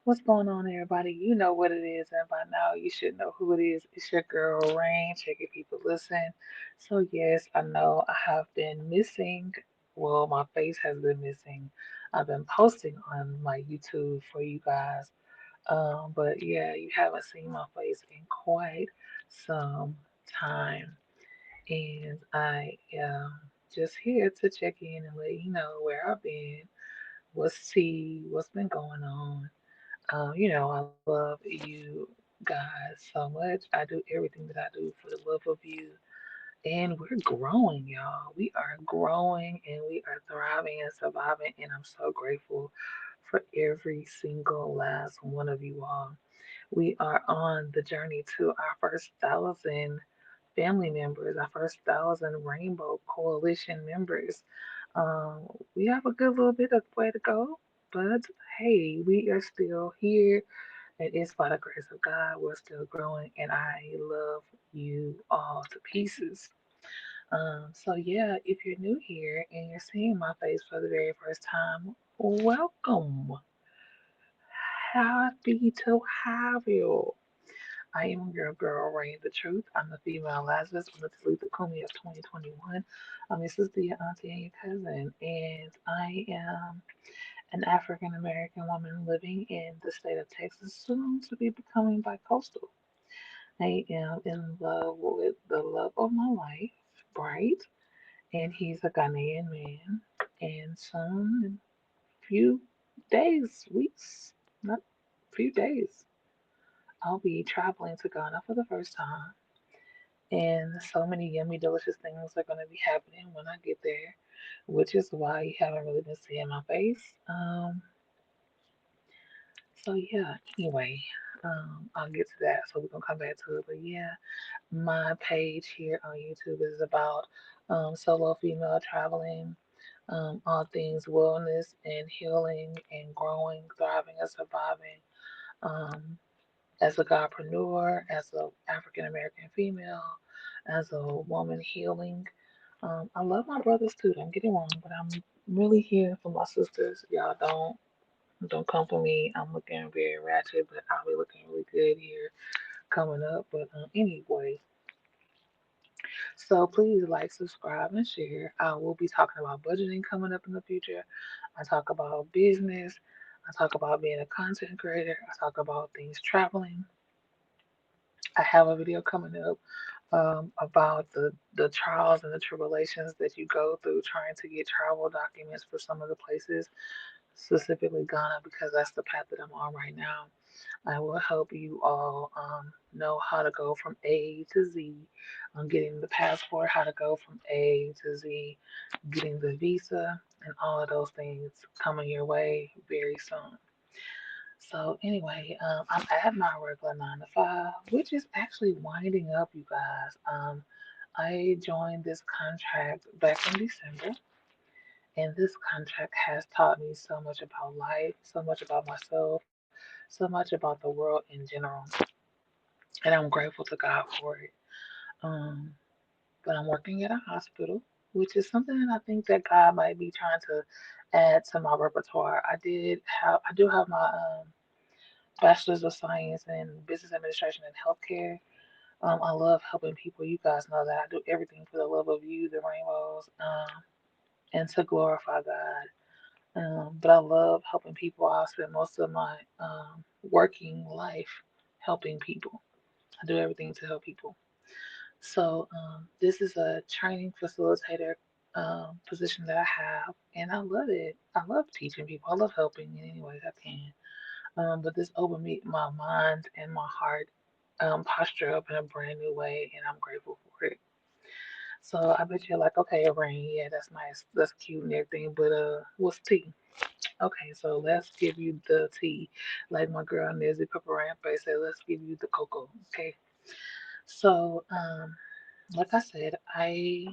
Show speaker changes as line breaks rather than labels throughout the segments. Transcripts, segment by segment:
What's going on, everybody? You know what it is, and by now you should know who it is. It's your girl Rain. Checking people listen. So yes, I know I have been missing. Well, my face has been missing. I've been posting on my YouTube for you guys, but yeah, you haven't seen my face in quite some time, and I am just here to check in and let you know where I've been, what's tea, what's been going on. I love you guys so much. I do everything that I do for the love of you. And we're growing, y'all. We are growing and we are thriving and surviving. And I'm so grateful for every single last one of you all. We are on the journey to our first 1,000 family members, our first 1,000 Rainbow Coalition members. Um, we have a good little bit of way to go, but hey, we are still here. It is by the grace of God. We're still growing, and I love you all to pieces. So yeah, if you're new here and you're seeing my face for the very first time, welcome. Happy to have you. I am your girl, Rain the Truth. I'm the female Lazarus. I'm the Talitha Kumi of 2021. I'm your sister, your auntie, and your cousin. And I am an African American woman living in the state of Texas, soon to be becoming bi-coastal. I am in love with the love of my life, Bright, and he's a Ghanaian man. And soon, in a few days, weeks, not few days, I'll be traveling to Ghana for the first time. And so many yummy, delicious things are going to be happening when I get there, which is why you haven't really been seeing my face. So yeah, anyway, I'll get to that. So we're gonna come back to it. But yeah, my page here on YouTube is about solo female traveling, all things wellness and healing and growing, thriving, and surviving. Um, as a godpreneur, as a African American female, as a woman healing. I love my brothers too. Don't get it wrong, but I'm really here for my sisters. Y'all don't come for me. I'm looking very ratchet, but I'll be looking really good here coming up. But anyway, so please like, subscribe, and share. I will be talking about budgeting coming up in the future. I talk about business. I talk about being a content creator. I talk about things traveling. I have a video coming up about the trials and the tribulations that you go through trying to get travel documents for some of the places, specifically Ghana, because that's the path that I'm on right now. I will help you all know how to go from A to Z, getting the passport, how to go from A to Z, getting the visa, and all of those things coming your way very soon. So anyway, I'm at my regular 9 to 5, which is actually winding up, you guys. I joined this contract back in December, and this contract has taught me so much about life, so much about myself, so much about the world in general, and I'm grateful to God for it. Um, but I'm working at a hospital, which is something that I think that God might be trying to add to my repertoire. I do have my Bachelor's of Science in Business Administration and Healthcare. I love helping people. You guys know that I do everything for the love of you, the rainbows, and to glorify God. But I love helping people. I spend most of my working life helping people. I do everything to help people. So this is a training facilitator position that I have, and I love it. I love teaching people. I love helping in any ways I can. But this opened me my mind and my heart posture up in a brand new way, and I'm grateful for it. So I bet you're like, okay, Rain, yeah, that's nice, that's cute and everything, but what's tea? Okay, so let's give you the tea, like my girl Nezzy Pepperampe said, let's give you the cocoa. Okay, so like I said, I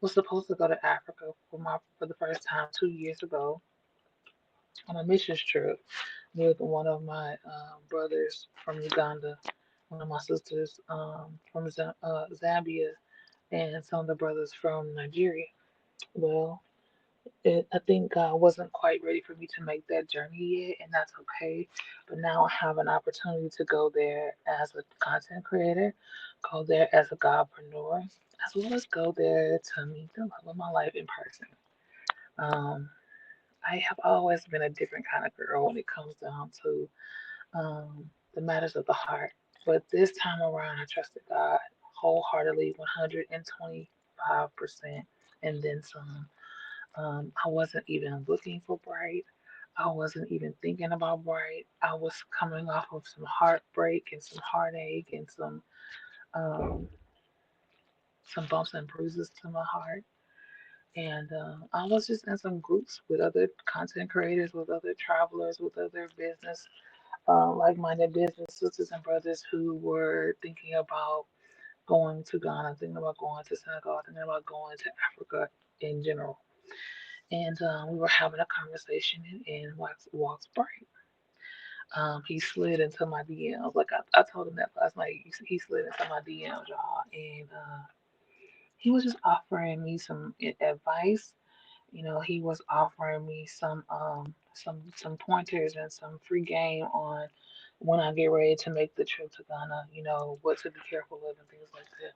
was supposed to go to Africa for the first time 2 years ago on a missions trip with one of my brothers from Uganda, one of my sisters from Zambia, and some of the brothers from Nigeria. Well, I think God wasn't quite ready for me to make that journey yet, and that's okay. But now I have an opportunity to go there as a content creator, go there as a Godpreneur, as well as go there to meet the love of my life in person. Um, I have always been a different kind of girl when it comes down to the matters of the heart. But this time around, I trusted God wholeheartedly, 125%, and then some. I wasn't even looking for Bright. I wasn't even thinking about Bright. I was coming off of some heartbreak and some heartache and um, some bumps and bruises to my heart. And I was just in some groups with other content creators, with other travelers, with other business, like-minded business sisters and brothers who were thinking about going to Ghana, thinking about going to Senegal, thinking about going to Africa in general. And we were having a conversation, and walks Bright. He slid into my DMs. Like I told him that last night. He slid into my DMs, y'all, and he was just offering me some advice. He was offering me some pointers and some free game on when I get ready to make the trip to Ghana. What to be careful of and things like that.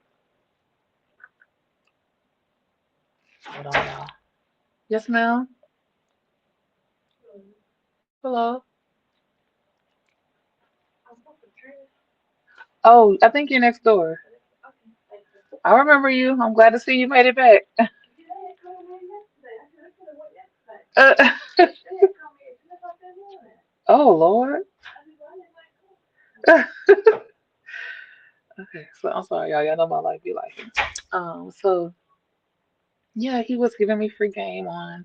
Hold on, y'all. Yes, ma'am. Hello. Oh, I think you're next door. I remember you. I'm glad to see you made it back. Uh, oh Lord. Okay, so I'm sorry, y'all. Y'all know my life be like. So yeah, he was giving me free game on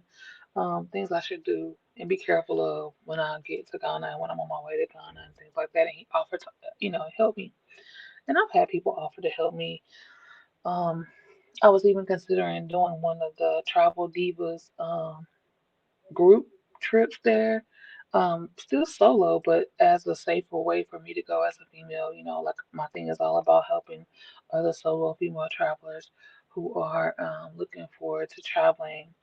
things I should do and be careful of when I get to Ghana and when I'm on my way to Ghana and things like that. And he offered to, help me. And I've had people offer to help me. Um, I was even considering doing one of the Travel Divas group trips there. Still solo, but as a safer way for me to go as a female. Like my thing is all about helping other solo female travelers who are looking forward to traveling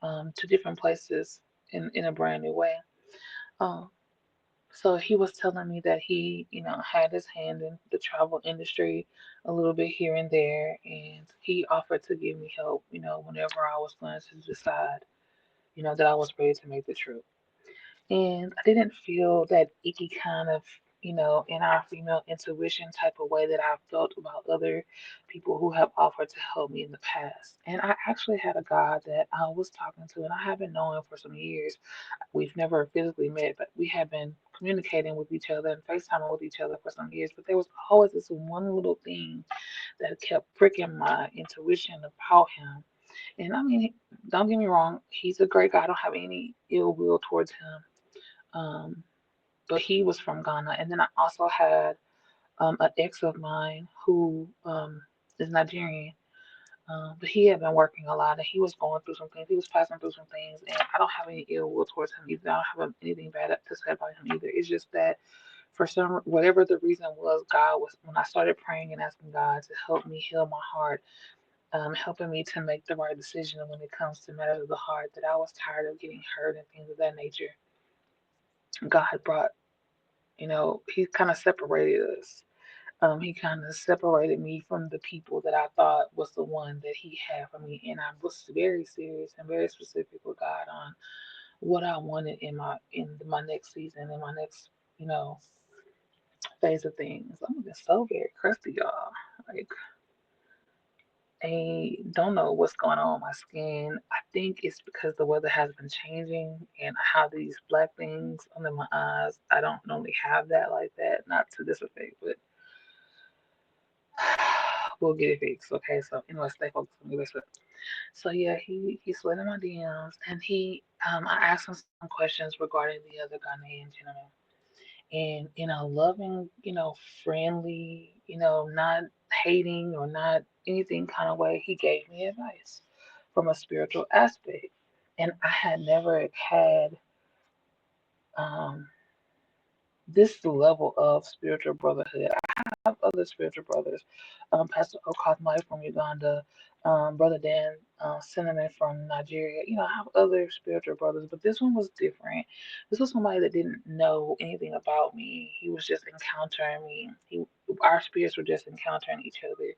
to different places in a brand new way. Um, so he was telling me that he, had his hand in the travel industry a little bit here and there, and he offered to give me help, whenever I was going to decide, that I was ready to make the trip. And I didn't feel that icky kind of, in our female intuition type of way that I felt about other people who have offered to help me in the past. And I actually had a guy that I was talking to, and I have been knowing for some years. We've never physically met, but we have been communicating with each other and FaceTiming with each other for some years. But there was always this one little thing that kept pricking my intuition about him. And I mean, don't get me wrong, he's a great guy. I don't have any ill will towards him. Um, but he was from Ghana. And then I also had an ex of mine who is Nigerian. But he had been working a lot and he was going through some things. He was passing through some things. And I don't have any ill will towards him either. I don't have anything bad to say about him either. It's just that for whatever the reason was, God was, when I started praying and asking God to help me heal my heart, helping me to make the right decision when it comes to matters of the heart, that I was tired of getting hurt and things of that nature. God brought, he kind of separated us. He kind of separated me from the people that I thought was the one that he had for me, and I was very serious and very specific with God on what I wanted in my next season, in my next, you know, phase of things. I'm just so very crusty, y'all. Like, I don't know what's going on with my skin. I think it's because the weather has been changing, and I have these black things under my eyes. I don't normally have that like that, not to this effect, but we'll get it fixed. Okay, so anyway, stay focused on me. So yeah, he slid in my DMs and I asked him some questions regarding the other Ghanaian gentleman. And in a loving, friendly, not hating or not anything kind of way, he gave me advice from a spiritual aspect. And I had never had um this level of spiritual brotherhood. I have other spiritual brothers, Pastor Okazmai from Uganda, Brother Dan Cinnamon from Nigeria. You know, I have other spiritual brothers, but this one was different. This was somebody that didn't know anything about me. He was just encountering me. Our spirits were just encountering each other,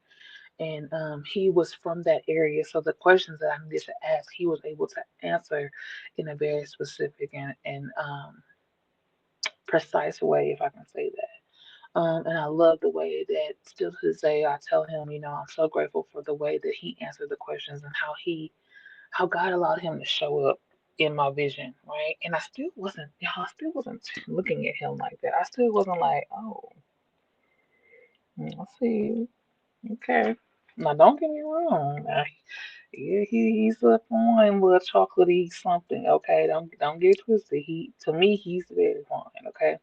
and he was from that area. So the questions that I needed to ask, he was able to answer in a very specific and precise way, if I can say that. And I love the way that still to this day I tell him, you know, I'm so grateful for the way that he answered the questions and how God allowed him to show up in my vision, right? And I still wasn't, I still wasn't looking at him like that. I still wasn't like, oh, I see, okay. Now don't get me wrong. Now, yeah, he's up on a little chocolatey something, okay? Don't get twisted. To me, he's very fine, okay?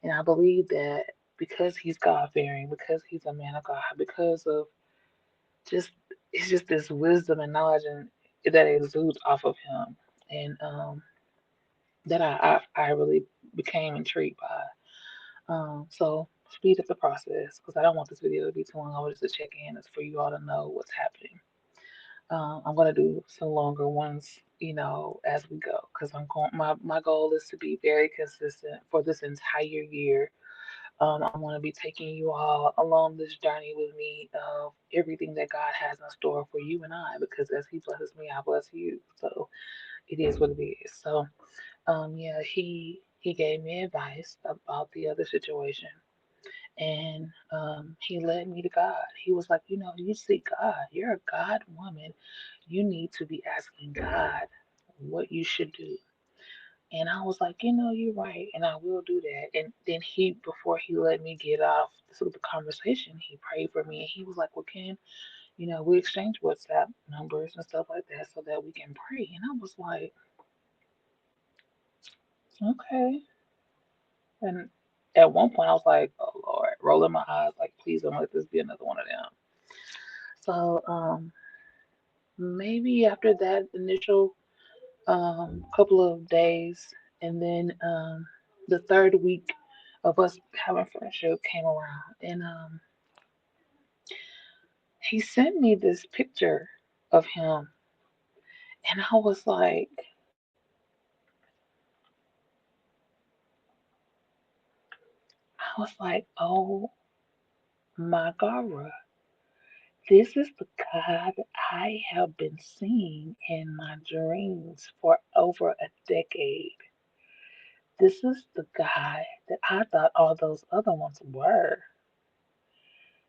And I believe that because he's God fearing, because he's a man of God, because of just it's just this wisdom and knowledge and that exudes off of him, and that I really became intrigued by. So speed up the process because I don't want this video to be too long. I was just to check in. It's for you all to know what's happening. I'm gonna do some longer ones, you know, as we go because I'm going. My goal is to be very consistent for this entire year. I want to be taking you all along this journey with me of everything that God has in store for you and I, because as He blesses me, I bless you. So it is what it is. So, yeah, he gave me advice about the other situation, and he led me to God. He was like, you know, you see God, you're a God woman. You need to be asking God what you should do. And I was like, you know, you're right, and I will do that. And then before he let me get off the conversation, he prayed for me, and he was like, well, Ken, you know, we exchange WhatsApp numbers and stuff like that so that we can pray. And I was like, okay. And at one point, I was like, oh Lord, rolling my eyes, like, please don't let this be another one of them. So, maybe after that initial couple of days, and then the third week of us having friendship came around, and he sent me this picture of him, and I was like, oh my God, this is the God I have been seeing in my dreams for over a decade. This is the guy that I thought all those other ones were,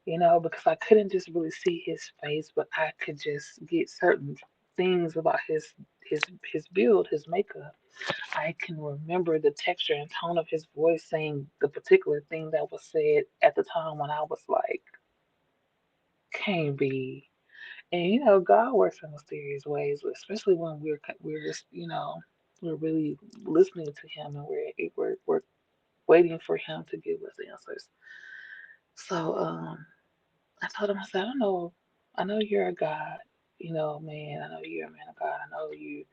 you know, because I couldn't just really see his face, but I could just get certain things about his his build, his makeup. I can remember the texture and tone of his voice saying the particular thing that was said at the time when I was like, can't be. And you know, God works in mysterious ways, especially when we're you know we're really listening to Him and we're waiting for Him to give us answers. So I told him, I said, I know you're a God, you know, man. I know you're a man of God. I know you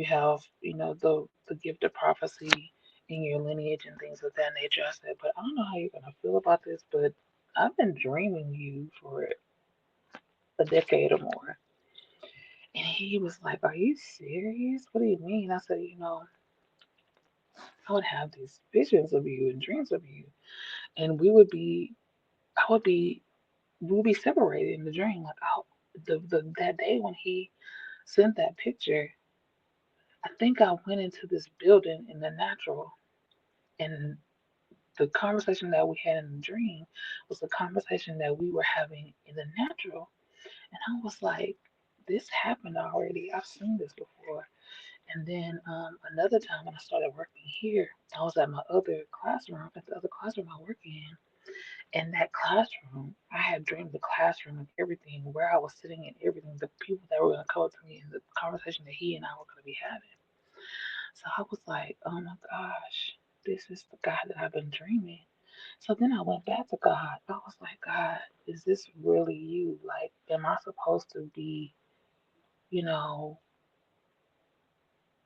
have, you know, the gift of prophecy in your lineage and things of that nature. I said, but I don't know how you're gonna feel about this, but I've been dreaming you for a decade or more. And he was like, are you serious? What do you mean? I said, you know, I would have these visions of you and dreams of you, and I would be, we would be separated in the dream. Like, oh, the that day when he sent that picture, I think I went into this building in the natural, and the conversation that we had in the dream was the conversation that we were having in the natural. And I was like, this happened already. I've seen this before. And then another time when I started working here, I was at my other classroom, at the other classroom I work in. And that classroom, I had dreamed the classroom and everything, where I was sitting and everything, the people that were going to come up to me, and the conversation that he and I were going to be having. So I was like, oh my gosh, this is the God that I've been dreaming. So then I went back to God. I was like, God, is this really you? Like, am I supposed to be, you know,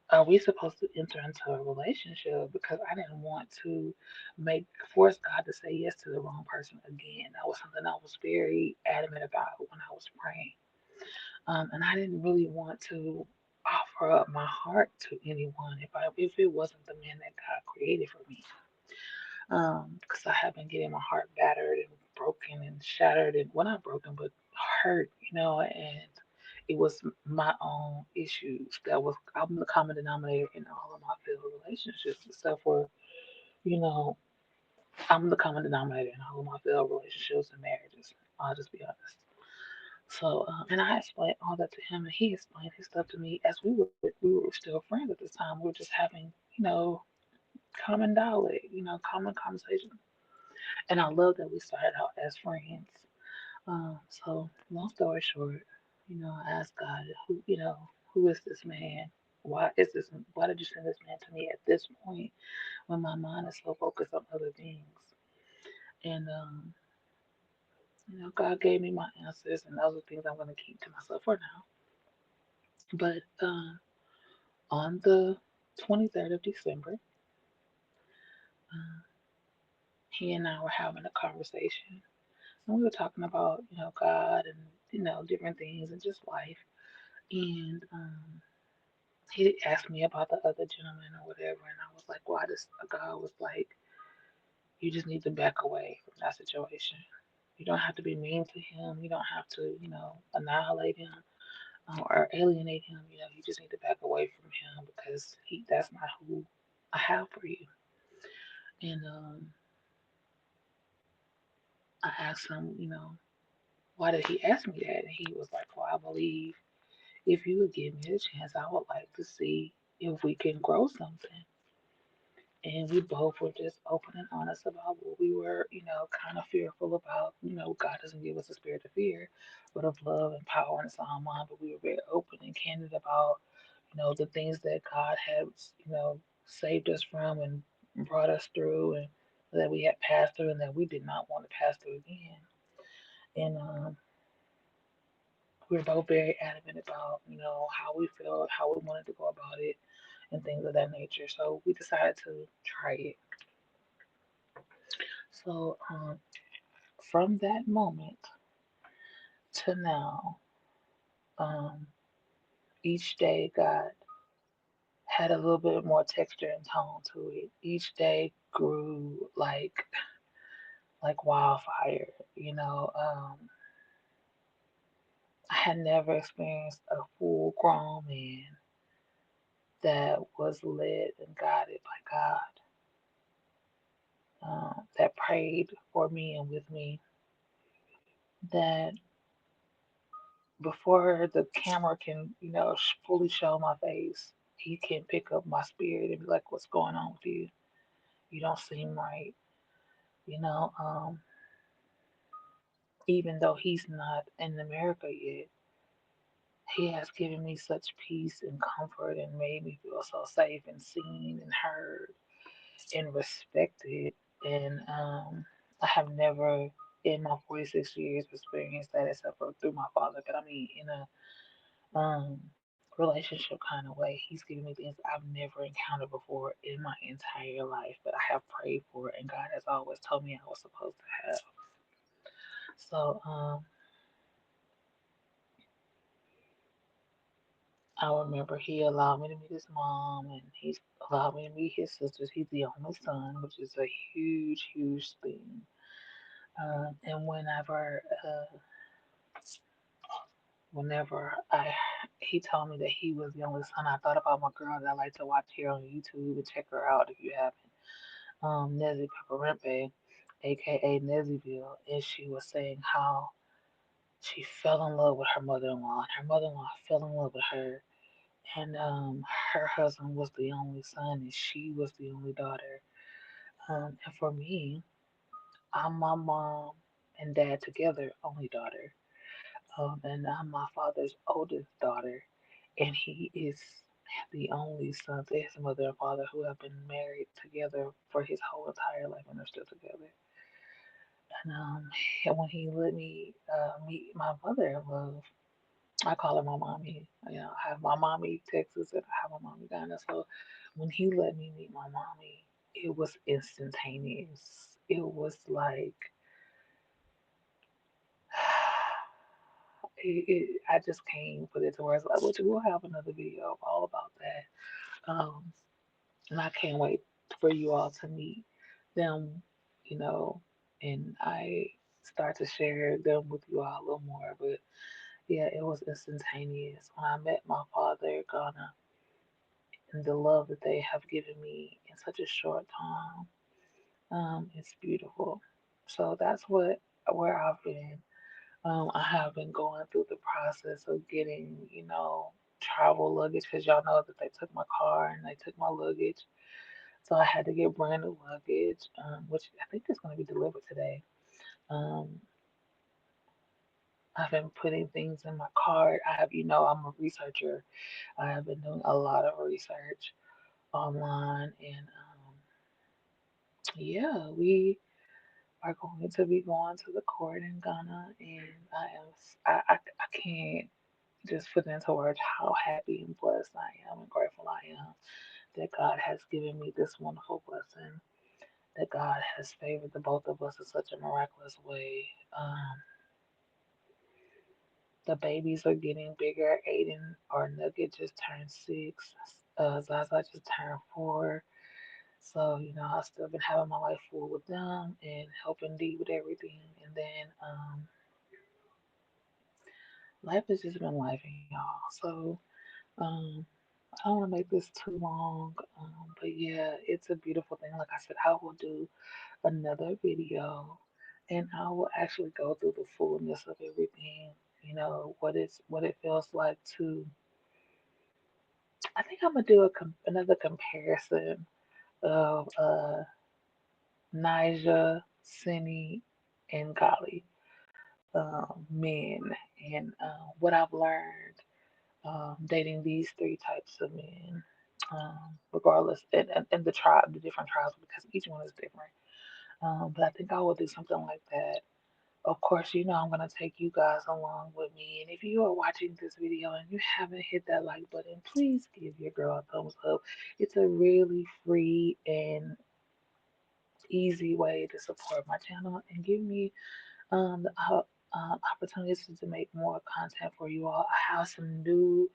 are we supposed to enter into a relationship? Because I didn't want to make force God to say yes to the wrong person again. That was something I was very adamant about when I was praying. And I didn't really want to offer up my heart to anyone if it wasn't the man that God created for me. Because I have been getting my heart battered and broken and shattered and well, not broken but hurt, and it was my own issues that was I'm the common denominator in all of my failed relationships, except for you know I'm the common denominator in all of my failed relationships and marriages. I'll just be honest. So, and I explained all that to him, and he explained his stuff to me as we were still friends at this time. We were just having, common dialogue, common conversation. And I love that we started out as friends. So long story short, I asked God, who is this man? Why did you send this man to me at this point when my mind is so focused on other things? And God gave me my answers, and those are things I'm going to keep to myself for now. But on the 23rd of December, uh, he and I were having a conversation, and we were talking about God and different things and just life. And he asked me about the other gentleman or whatever, and I was like, "Well, God was like, you just need to back away from that situation. You don't have to be mean to him. You don't have to, annihilate him or alienate him. You just need to back away from him because that's not who I have for you." And I asked him, why did he ask me that? And he was like, "Well, I believe if you would give me a chance, I would like to see if we can grow something." And we both were just open and honest about what we were, kind of fearful about. God doesn't give us a spirit of fear, but of love and power and a sound mind. But we were very open and candid about, the things that God had, saved us from and brought us through, and that we had passed through, and that we did not want to pass through again. And we were both very adamant about, how we felt, how we wanted to go about it, and things of that nature. So we decided to try it. So from that moment to now, um, each day God had a little bit more texture and tone to it. Each day grew like wildfire. I had never experienced a full grown man that was led and guided by God, that prayed for me and with me, that before the camera can, fully show my face, he can pick up my spirit and be like, "What's going on with you? You don't seem right." You know, um, Even though he's not in America yet, he has given me such peace and comfort and made me feel so safe and seen and heard and respected. And I have never in my 46 years experienced that except for through my father. But I mean, in a relationship kind of way, he's given me things I've never encountered before in my entire life. But I have prayed for it, and God has always told me I was supposed to have. So I remember he allowed me to meet his mom, and he allowed me to meet his sisters. He's the only son, which is a huge, huge thing. And whenever he told me that he was the only son, I thought about my girl that I like to watch here on YouTube and check her out if you haven't. Nezzy Pepperimpe, aka Nezzyville, and she was saying how she fell in love with her mother-in-law, and her mother-in-law fell in love with her, and her husband was the only son, and she was the only daughter. And for me, I'm my mom and dad together, only daughter. And I'm my father's oldest daughter, and he is the only son to his mother and father who have been married together for his whole entire life and are still together. And when he let me meet my mother in love, I call her my mommy. You know, I have my mommy Texas and I have my mommy Ghana. So when he let me meet my mommy, it was instantaneous. It was like I just can't put it to words. Like, which we'll have another video all about that. And I can't wait for you all to meet them, you know, and I start to share them with you all a little more. But yeah, it was instantaneous when I met my father, Ghana, and the love that they have given me in such a short time. It's beautiful. So that's what where I've been. I have been going through the process of getting, travel luggage because y'all know that they took my car and they took my luggage. So I had to get brand new luggage, which I think is going to be delivered today. Um, I've been putting things in my cart. I'm a researcher. I have been doing a lot of research online, and yeah, we are going to be going to the court in Ghana, and I can't just put into words how happy and blessed I am and grateful I am that God has given me this wonderful blessing, that God has favored the both of us in such a miraculous way. The babies are getting bigger. Aiden or Nugget just turned 6. Zaza just turned 4. So, I've still been having my life full with them and helping D with everything. And then life has just been life, y'all. So, um, I don't want to make this too long, but yeah, it's a beautiful thing. Like I said, I will do another video and I will actually go through the fullness of everything, what it feels like to. I think I'm gonna do another comparison of Nija, Cindy, and Golly men, and what I've learned dating these three types of men, regardless, and the tribe, the different tribes, because each one is different. But I think I will do something like that. Of course, I'm going to take you guys along with me. And if you are watching this video and you haven't hit that like button, please give your girl a thumbs up. It's a really free and easy way to support my channel and give me the opportunities to make more content for you all. I have some new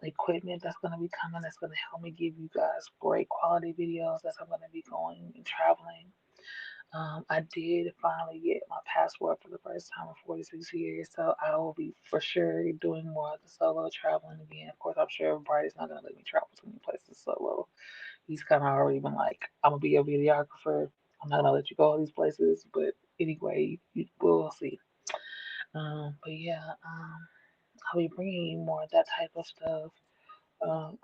equipment that's going to be coming that's going to help me give you guys great quality videos as I'm going to be going and traveling. I did finally get my passport for the first time in 46 years, so I will be for sure doing more of the solo traveling again. Of course, I'm sure Brighty's not going to let me travel too many places solo. He's kind of already been like, I'm going to be a videographer. I'm not going to let you go all these places, but anyway, we'll see. But yeah, I'll be bringing you more of that type of stuff.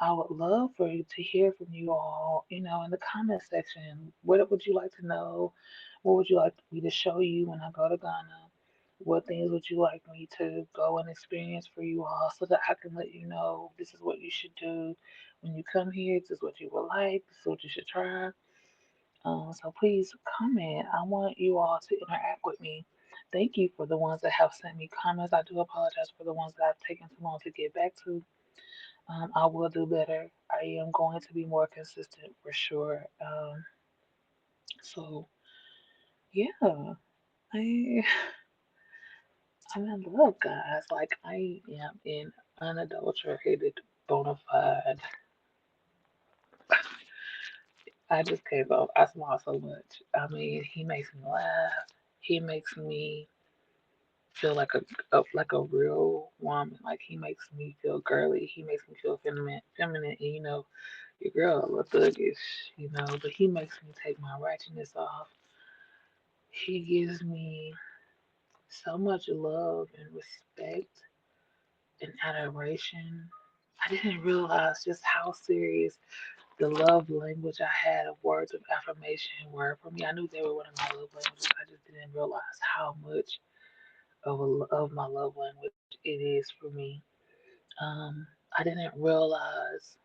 I would love for you to hear from you all, in the comment section. What would you like to know? What would you like me to show you when I go to Ghana? What things would you like me to go and experience for you all so that I can let you know this is what you should do when you come here? This is what you would like. This is what you should try. So please comment. I want you all to interact with me. Thank you for the ones that have sent me comments. I do apologize for the ones that I've taken too long to get back to. I will do better. I am going to be more consistent for sure. So yeah, I I'm in love, guys. Like I am in unadulterated, bona fide. I just can't go. I smile so much. I mean, he makes me laugh. He makes me feel like a real woman. Like he makes me feel girly. He makes me feel feminine. And your girl a little thuggish, but he makes me take my ratchetness off. He gives me so much love and respect and adoration. I didn't realize just how serious the love language I had of words of affirmation were for me. I knew they were one of my love languages. I just didn't realize how much of my love language it is for me. I didn't realize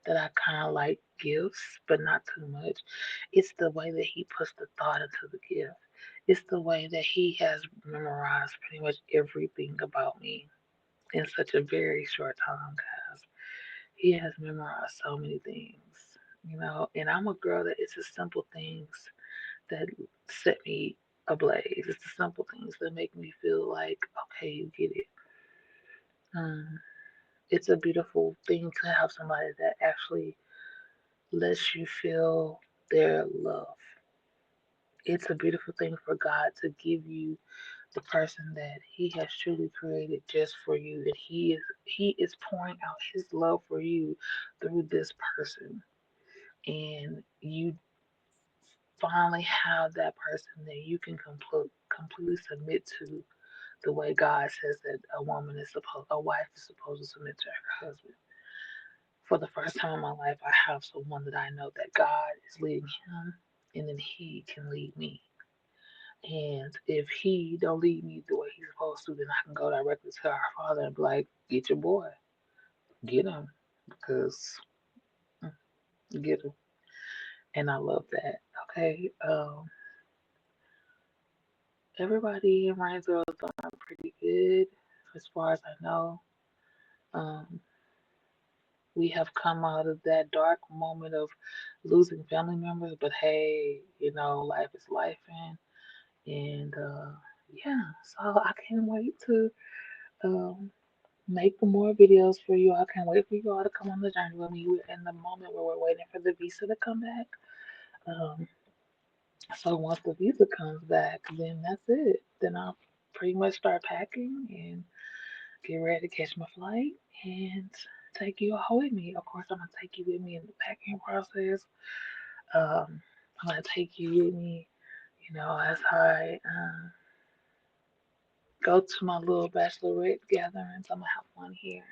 that I kind of like gifts, but not too much. It's the way that he puts the thought into the gift. It's the way that he has memorized pretty much everything about me in such a very short time, guys. He has memorized so many things, and I'm a girl that it's the simple things that set me ablaze. It's the simple things that make me feel like, okay, you get it. Um, it's a beautiful thing to have somebody that actually lets you feel their love. It's a beautiful thing for God to give you the person that He has truly created just for you. That He is pouring out His love for you through this person, and you finally have that person that you can completely submit to the way God says that a wife is supposed to submit to her husband. For the first time in my life, I have someone that I know that God is leading him, and then he can lead me. And if he don't lead me the way he's supposed to, then I can go directly to our Father and be like, "Get your boy, get him, because mm, get him." And I love that. Okay, everybody in Rhinesville is doing pretty good, as far as I know. Um, we have come out of that dark moment of losing family members, but hey, life is life, and yeah, so I can't wait to um, make more videos for you. I can't wait for you all to come on the journey with me. We're in the moment where we're waiting for the visa to come back. Um, so once the visa comes back, then that's it. Then I'll pretty much start packing and get ready to catch my flight and take you all with me. Of course, I'm gonna take you with me in the packing process. Um, I'm gonna take you with me, as I go to my little bachelorette gatherings. I'm gonna have one here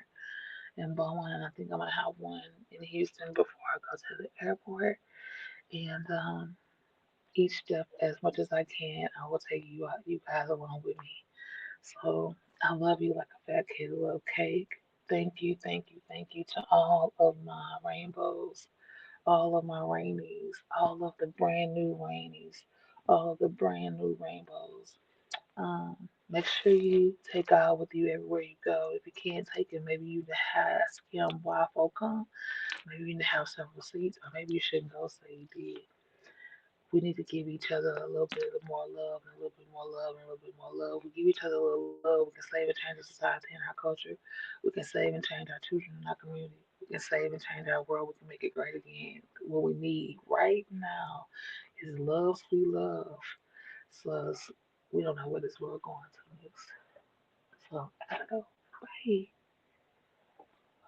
in Beaumont, and I think I'm gonna have one in Houston before I go to the airport. And each step, as much as I can, I will take you guys along with me. So I love you like a fat kid love cake. Thank you, thank you, thank you to all of my rainbows, all of my rainies, all of the brand new rainies, all of the brand new rainbows. Make sure you take God with you everywhere you go. If you can't take it, maybe you ask Him why folk come. Maybe you need to have several seats, or maybe you shouldn't go say you did. We need to give each other a little bit more love and a little bit more love and a little bit more love. We give each other a little love. We can save and change our society and our culture. We can save and change our children and our community. We can save and change our world. We can make it great again. What we need right now is love, sweet love. So we don't know where this world going to next. So I gotta go. Bye.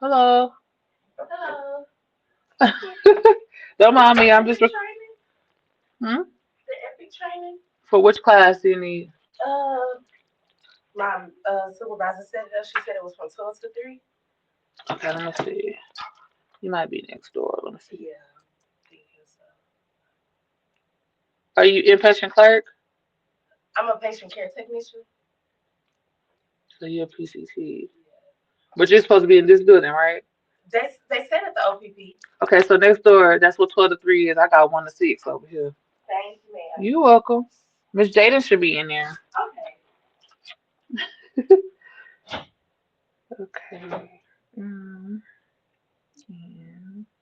Hello.
Hello.
Don't mind
The
me. I'm just.
epic training?
Hmm?
The epic training?
For which class do you need?
Uh, my supervisor said it. She said it was from 12 to 3.
Okay, let me see. You might be next door. Let me see.
Yeah. Thinking so.
Are you inpatient clerk?
I'm a patient care technician.
So you're a PCT.
Yeah.
But you're supposed to be in this building, right?
They said at the OPP.
Okay, so next door, that's what 12 to 3 is. I got 1 to 6 over here.
Thank you, ma'am.
You're welcome. Miss Jaden should be in there.
Okay.
Okay. Mm.